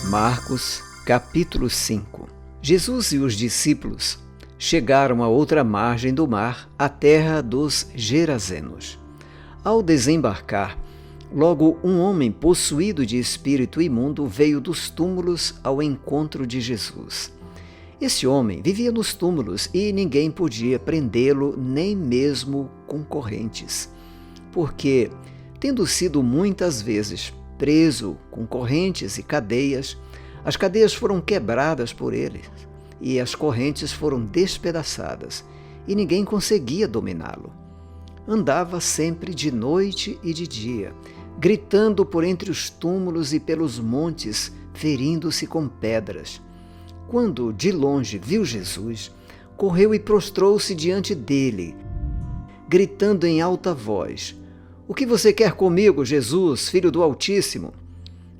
Marcos, capítulo 5. Jesus e os discípulos chegaram à outra margem do mar, a terra dos Gerazenos. Ao desembarcar, logo um homem possuído de espírito imundo veio dos túmulos ao encontro de Jesus. Esse homem vivia nos túmulos e ninguém podia prendê-lo, nem mesmo com correntes, porque, tendo sido muitas vezes preso com correntes e cadeias, as cadeias foram quebradas por ele e as correntes foram despedaçadas, e ninguém conseguia dominá-lo. Andava sempre de noite e de dia, gritando por entre os túmulos e pelos montes, ferindo-se com pedras. Quando de longe viu Jesus, correu e prostrou-se diante dele, gritando em alta voz: "O que você quer comigo, Jesus, Filho do Altíssimo?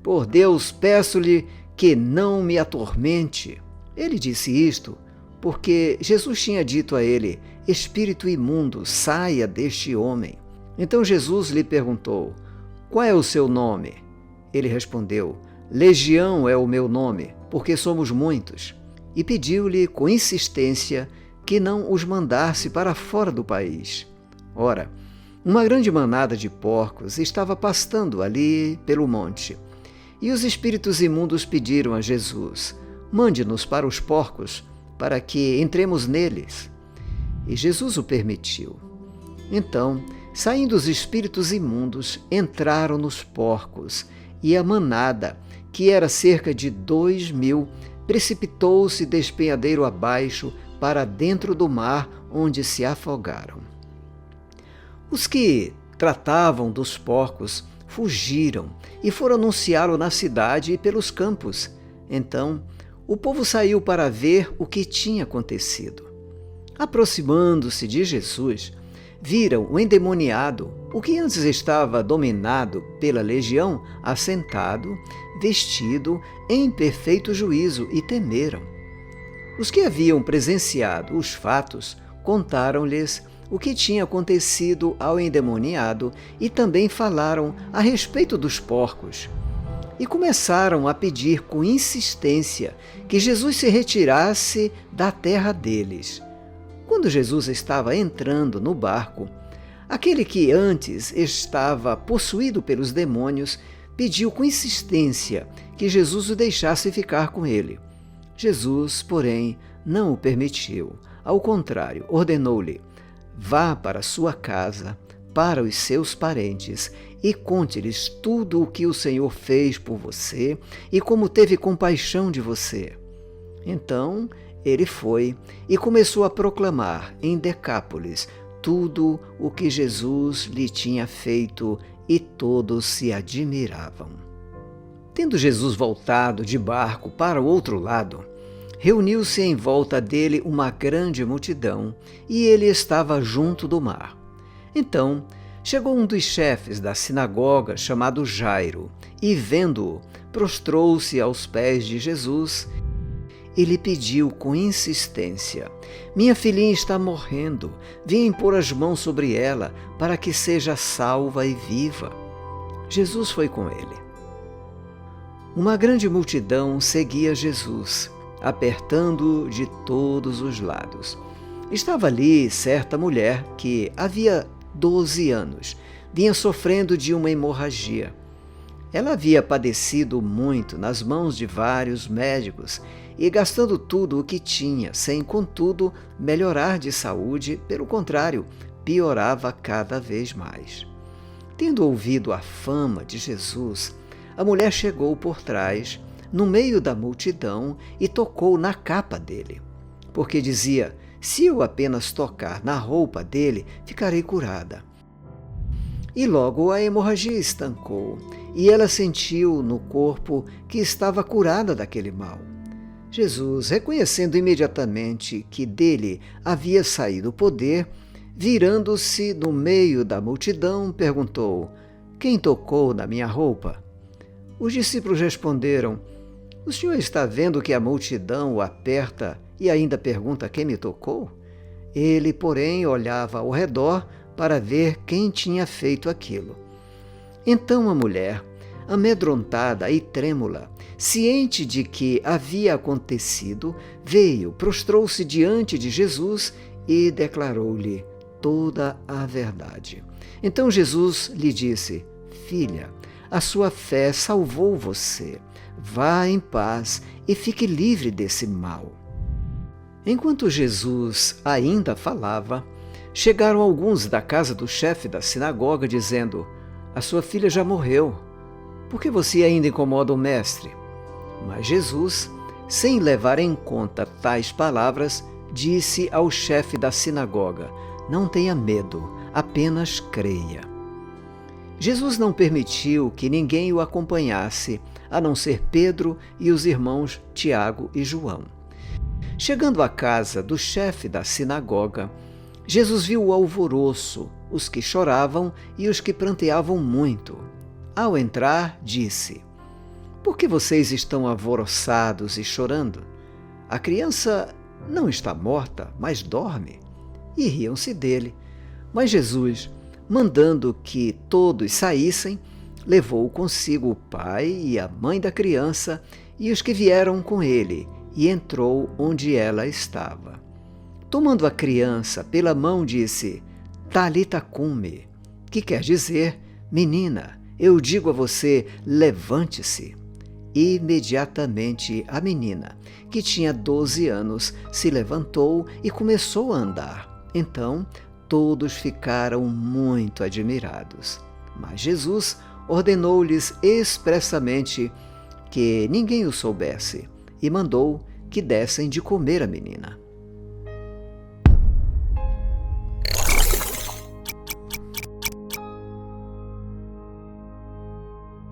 Por Deus, peço-lhe que não me atormente." Ele disse isto porque Jesus tinha dito a ele: "Espírito imundo, saia deste homem." Então Jesus lhe perguntou: "Qual é o seu nome?" Ele respondeu: "Legião é o meu nome, porque somos muitos." E pediu-lhe com insistência que não os mandasse para fora do país. Ora, uma grande manada de porcos estava pastando ali pelo monte. E os espíritos imundos pediram a Jesus: "Mande-nos para os porcos, para que entremos neles." E Jesus o permitiu. Então, saindo os espíritos imundos, entraram nos porcos, e a manada, que era cerca de 2.000, precipitou-se despenhadeiro abaixo para dentro do mar, onde se afogaram. Os que tratavam dos porcos fugiram e foram anunciá-lo na cidade e pelos campos. Então, o povo saiu para ver o que tinha acontecido. Aproximando-se de Jesus, viram o endemoniado, o que antes estava dominado pela legião, assentado, vestido, em perfeito juízo, e temeram. Os que haviam presenciado os fatos contaram-lhes o que tinha acontecido ao endemoniado e também falaram a respeito dos porcos. E começaram a pedir com insistência que Jesus se retirasse da terra deles. Quando Jesus estava entrando no barco, aquele que antes estava possuído pelos demônios pediu com insistência que Jesus o deixasse ficar com ele. Jesus, porém, não o permitiu. Ao contrário, ordenou-lhe: "Vá para sua casa, para os seus parentes, e conte-lhes tudo o que o Senhor fez por você e como teve compaixão de você." Então ele foi e começou a proclamar em Decápolis tudo o que Jesus lhe tinha feito, e todos se admiravam. Tendo Jesus voltado de barco para o outro lado, reuniu-se em volta dele uma grande multidão, e ele estava junto do mar. Então chegou um dos chefes da sinagoga, chamado Jairo, e vendo-o, prostrou-se aos pés de Jesus e lhe pediu com insistência: "Minha filhinha está morrendo, vem impor as mãos sobre ela, para que seja salva e viva." Jesus foi com ele. Uma grande multidão seguia Jesus, apertando-o de todos os lados. Estava ali certa mulher que havia 12 anos vinha sofrendo de uma hemorragia. Ela havia padecido muito nas mãos de vários médicos e gastando tudo o que tinha, sem, contudo, melhorar de saúde, pelo contrário, piorava cada vez mais. Tendo ouvido a fama de Jesus, a mulher chegou por trás, no meio da multidão, e tocou na capa dele, porque dizia: "Se eu apenas tocar na roupa dele, ficarei curada." E logo a hemorragia estancou, e ela sentiu no corpo que estava curada daquele mal. Jesus, reconhecendo imediatamente que dele havia saído o poder, virando-se no meio da multidão, perguntou: "Quem tocou na minha roupa?" Os discípulos responderam: "O senhor está vendo que a multidão o aperta e ainda pergunta quem me tocou?" Ele, porém, olhava ao redor para ver quem tinha feito aquilo. Então a mulher, amedrontada e trêmula, ciente de que havia acontecido, veio, prostrou-se diante de Jesus e declarou-lhe toda a verdade. Então Jesus lhe disse: Filha, a sua fé salvou você. Vá em paz e fique livre desse mal. Enquanto Jesus ainda falava, chegaram alguns da casa do chefe da sinagoga, dizendo: A sua filha já morreu. Por que você ainda incomoda o mestre? Mas Jesus, sem levar em conta tais palavras, disse ao chefe da sinagoga: Não tenha medo, apenas creia. Jesus não permitiu que ninguém o acompanhasse, a não ser Pedro e os irmãos Tiago e João. Chegando à casa do chefe da sinagoga, Jesus viu o alvoroço, os que choravam e os que pranteavam muito. Ao entrar, disse: Por que vocês estão alvoroçados e chorando? A criança não está morta, mas dorme. E riam-se dele. Mas Jesus, mandando que todos saíssem, levou consigo o pai e a mãe da criança e os que vieram com ele, e entrou onde ela estava. Tomando a criança pela mão, disse: Talita cumi, que quer dizer: Menina, eu digo a você, levante-se. Imediatamente a menina, que tinha 12 anos, se levantou e começou a andar. Então todos ficaram muito admirados. Mas Jesus ordenou-lhes expressamente que ninguém o soubesse e mandou que dessem de comer à menina.